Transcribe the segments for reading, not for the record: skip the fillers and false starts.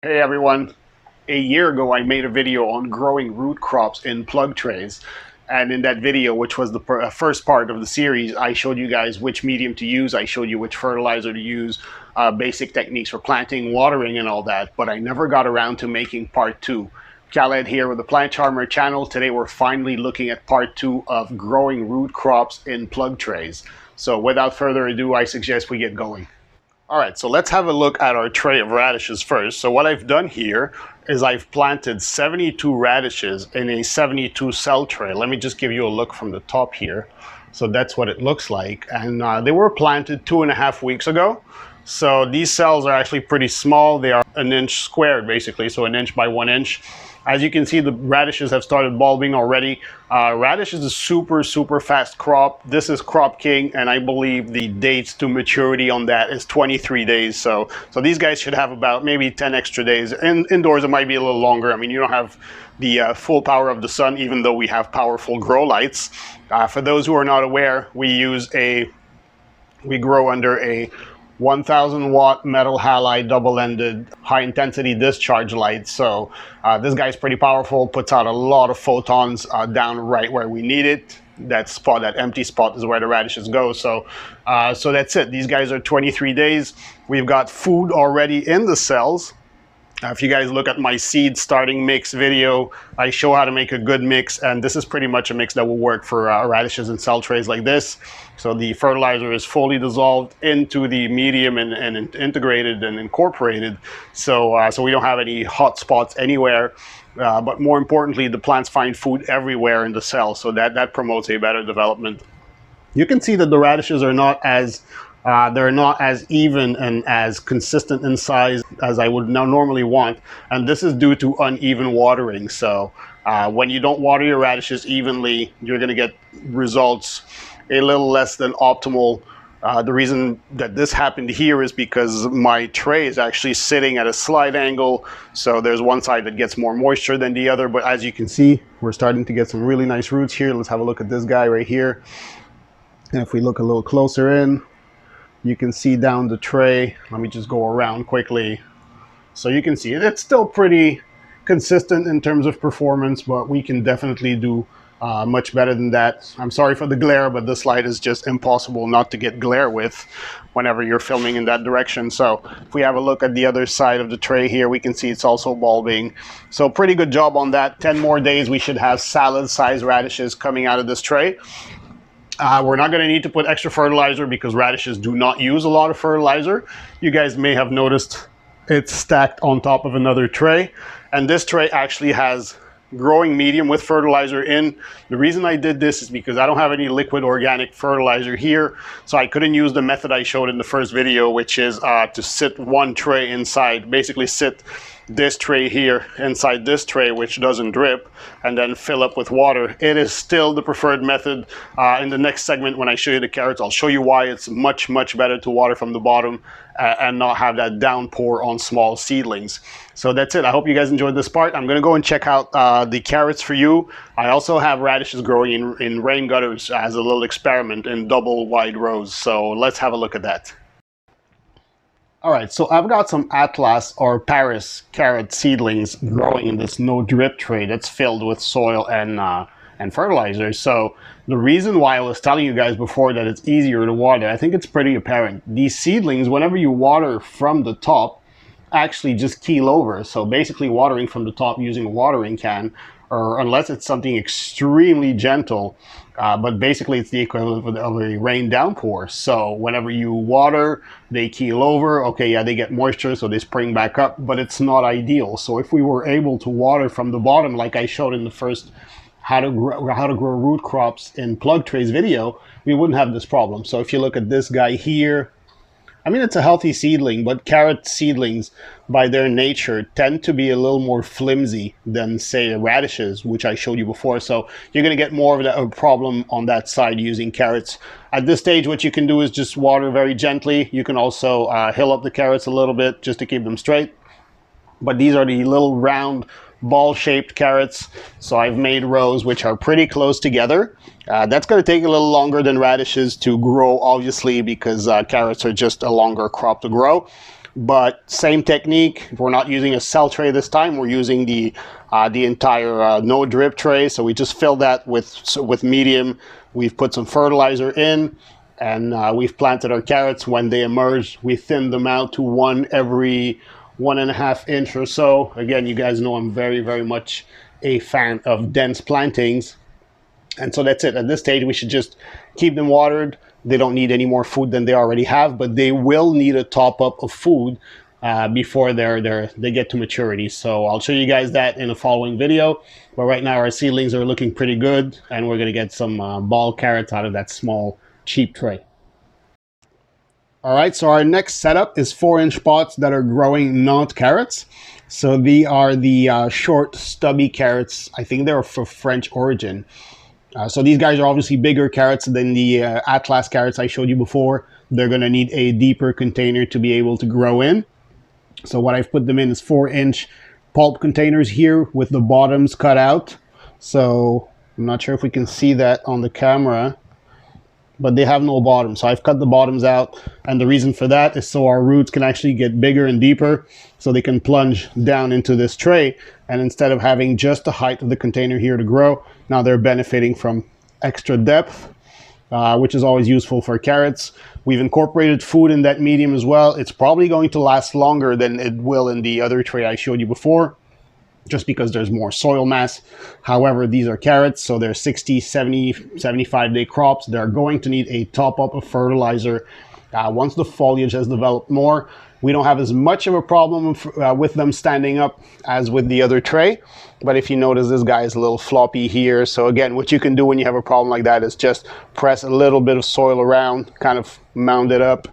Hey everyone, a year ago I made a video on growing root crops in plug trays, and in that video, which was the first part of the series, I showed you guys which medium to use, I showed you which fertilizer to use, basic techniques for planting, watering and all that, but I never got around to making part 2. Khaled here with the Plant Charmer channel. Today we're finally looking at part 2 of growing root crops in plug trays. So without further ado, I suggest we get going. All right, so let's have a look at our tray of radishes first. So what I've done here is I've planted 72 radishes in a 72 cell tray. Let me just give you a look from the top here. So that's what it looks like. And they were planted 2.5 weeks ago. So these cells are actually pretty small. They are 1 inch squared basically, so 1 inch by 1 inch. As you can see, the radishes have started bulbing already. Radish is a super fast crop. This is crop king, and I believe the dates to maturity on that is 23 days. So these guys should have about maybe 10 extra days. Indoors, it might be a little longer. I mean, you don't have the full power of the sun, even though we have powerful grow lights. For those who are not aware, we grow under a 1000 watt metal halide double-ended high intensity discharge light. So this guy's pretty powerful, puts out a lot of photons down right where we need it. That spot, that empty spot, is where the radishes go. So that's it. These guys are 23 days. We've got food already in the cells. If you guys look at my seed starting mix video, I show how to make a good mix, and this is pretty much a mix that will work for radishes in cell trays like this. So the fertilizer is fully dissolved into the medium and integrated and incorporated, so we don't have any hot spots anywhere. But more importantly, the plants find food everywhere in the cell, so that promotes a better development. You can see that the radishes are not as they're not as even and as consistent in size as I would normally want, and this is due to uneven watering. So when you don't water your radishes evenly, you're going to get results a little less than optimal. The reason that this happened here is because my tray is actually sitting at a slight angle, so there's one side that gets more moisture than the other. But as you can see, we're starting to get some really nice roots here. Let's have a look at this guy right here, and if we look a little closer in, you can see down the tray. Let me just go around quickly. So you can see it's still pretty consistent in terms of performance, but we can definitely do much better than that. I'm sorry for the glare, but this light is just impossible not to get glare with whenever you're filming in that direction. So if we have a look at the other side of the tray here, we can see it's also bulbing. So pretty good job on that. 10 more days, we should have salad-sized radishes coming out of this tray. We're not going to need to put extra fertilizer because radishes do not use a lot of fertilizer. You guys may have noticed it's stacked on top of another tray, and this tray actually has growing medium with fertilizer in. The reason I did this is because I don't have any liquid organic fertilizer here, so I couldn't use the method I showed in the first video, which is to sit one tray inside, basically sit this tray here inside this tray, which doesn't drip, and then fill up with water. It is still the preferred method. In the next segment, when I show you the carrots, I'll show you why it's much better to water from the bottom and not have that downpour on small seedlings. So that's it. I hope you guys enjoyed this part. I'm going to go and check out the carrots for you. I also have radishes growing in rain gutters as a little experiment in double wide rows. So let's have a look at that. All right, so I've got some Atlas or Paris carrot seedlings growing in this no drip tray that's filled with soil and fertilizer. So the reason why I was telling you guys before that it's easier to water, I think it's pretty apparent. These seedlings, whenever you water from the top, actually just keel over. So basically watering from the top using a watering can, or unless it's something extremely gentle, but basically it's the equivalent of a rain downpour. So whenever you water, they keel over. Okay, yeah, they get moisture, so they spring back up, but it's not ideal. So if we were able to water from the bottom, like I showed in the first how to grow root crops in plug trays video, we wouldn't have this problem. So if you look at this guy here, I mean, it's a healthy seedling, but carrot seedlings, by their nature, tend to be a little more flimsy than, say, radishes, which I showed you before. So you're going to get more of a problem on that side using carrots. At this stage, what you can do is just water very gently. You can also hill up the carrots a little bit just to keep them straight. But these are the little round ball-shaped carrots. So I've made rows which are pretty close together. That's going to take a little longer than radishes to grow, obviously, because carrots are just a longer crop to grow. but same technique. We're not using a cell tray this time. We're using the entire no drip tray. So we just fill that with medium. We've put some fertilizer in, and we've planted our carrots. When they emerge, we thin them out to one every 1.5 inch or so. Again, you guys know I'm very, very much a fan of dense plantings. And so that's it. At this stage, we should just keep them watered. They don't need any more food than they already have, but they will need a top up of food before they get to maturity. So I'll show you guys that in a following video. But right now our seedlings are looking pretty good, and we're going to get some ball carrots out of that small, cheap tray. All right, so our next setup is 4-inch pots that are growing Nantes carrots. So they are the short, stubby carrots. I think they're for French origin. So these guys are obviously bigger carrots than the Atlas carrots I showed you before. They're going to need a deeper container to be able to grow in. So what I've put them in is 4-inch pulp containers here with the bottoms cut out. So I'm not sure if we can see that on the camera, but they have no bottom. So I've cut the bottoms out, and the reason for that is so our roots can actually get bigger and deeper, so they can plunge down into this tray. And instead of having just the height of the container here to grow, now they're benefiting from extra depth, which is always useful for carrots. We've incorporated food in that medium as well. It's probably going to last longer than it will in the other tray I showed you before, just because there's more soil mass. However, these are carrots, so they're 60, 70, 75-day crops. They're going to need a top-up of fertilizer once the foliage has developed more. We don't have as much of a problem with them standing up as with the other tray. But if you notice, this guy is a little floppy here. So again, what you can do when you have a problem like that is just press a little bit of soil around, kind of mound it up,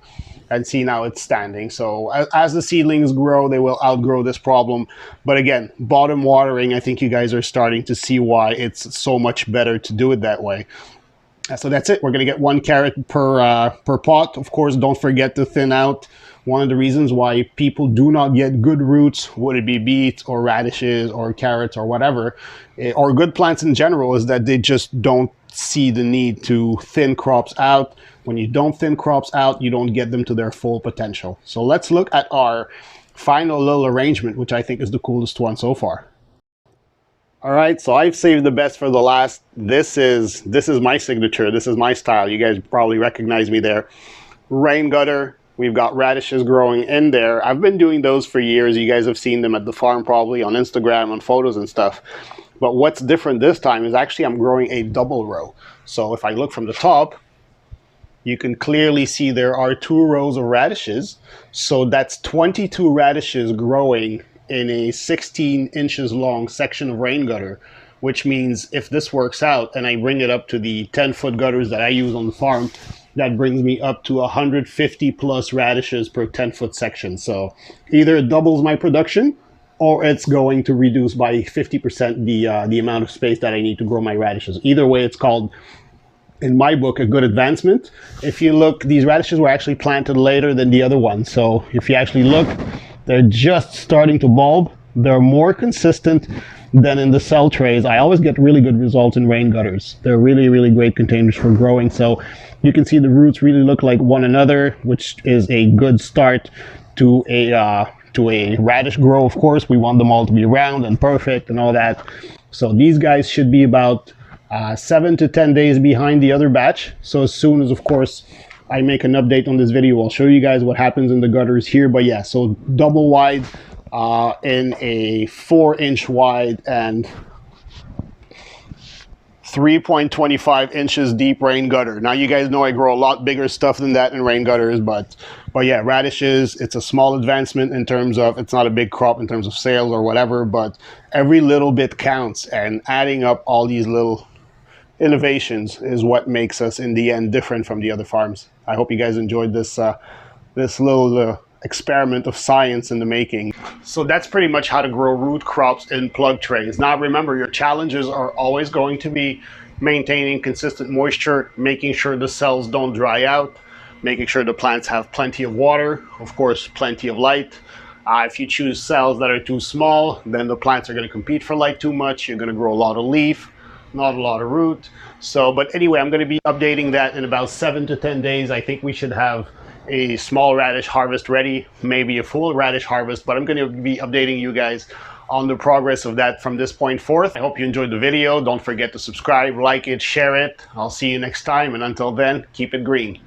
and see now it's standing. So as the seedlings grow, they will outgrow this problem. But again, bottom watering, I think you guys are starting to see why it's so much better to do it that way. So that's it. We're going to get 1 carrot per pot. Of course, don't forget to thin out. One of the reasons why people do not get good roots, would it be beets or radishes or carrots or whatever, or good plants in general, is that they just don't see the need to thin crops out. When you don't thin crops out, you don't get them to their full potential. So let's look at our final little arrangement, which I think is the coolest one so far. All right, so I've saved the best for the last. This is my signature. This is my style. You guys probably recognize me there. Rain gutter. We've got radishes growing in there. I've been doing those for years. You guys have seen them at the farm, probably on Instagram, on photos and stuff. But what's different this time is actually I'm growing a double row. So if I look from the top, you can clearly see there are 2 rows of radishes. So that's 22 radishes growing in a 16 inches long section of rain gutter, which means if this works out and I bring it up to the 10-foot gutters that I use on the farm, that brings me up to 150 plus radishes per 10-foot section. So either it doubles my production, or it's going to reduce by 50% the amount of space that I need to grow my radishes. Either way, it's called, in my book, a good advancement. If you look, these radishes were actually planted later than the other ones. So if you actually look, they're just starting to bulb. They're more consistent than in the cell trays. I always get really good results in rain gutters. They're really, really great containers for growing. So you can see the roots really look like one another, which is a good start to a radish grow. Of course, we want them all to be round and perfect and all that. So these guys should be about 7 to 10 days behind the other batch. So as soon as, of course, I make an update on this video, I'll show you guys what happens in the gutters here. But yeah, so double wide in a 4-inch wide and 3.25 inches deep rain gutter. Now you guys know I grow a lot bigger stuff than that in rain gutters, but yeah, radishes, it's a small advancement in terms of, it's not a big crop in terms of sales or whatever, but every little bit counts, and adding up all these little innovations is what makes us in the end different from the other farms. I hope you guys enjoyed this this little experiment of science in the making. So that's pretty much how to grow root crops in plug trays. Now remember, your challenges are always going to be maintaining consistent moisture, making sure the cells don't dry out, making sure the plants have plenty of water, of course plenty of light. If you choose cells that are too small, then the plants are going to compete for light too much. You're going to grow a lot of leaf, not a lot of root. So, but anyway, I'm going to be updating that in about 7 to 10 days. I think we should have a small radish harvest ready, maybe a full radish harvest, but I'm going to be updating you guys on the progress of that from this point forth. I hope you enjoyed the video. Don't forget to subscribe, like it, share it. I'll see you next time, and until then, keep it green.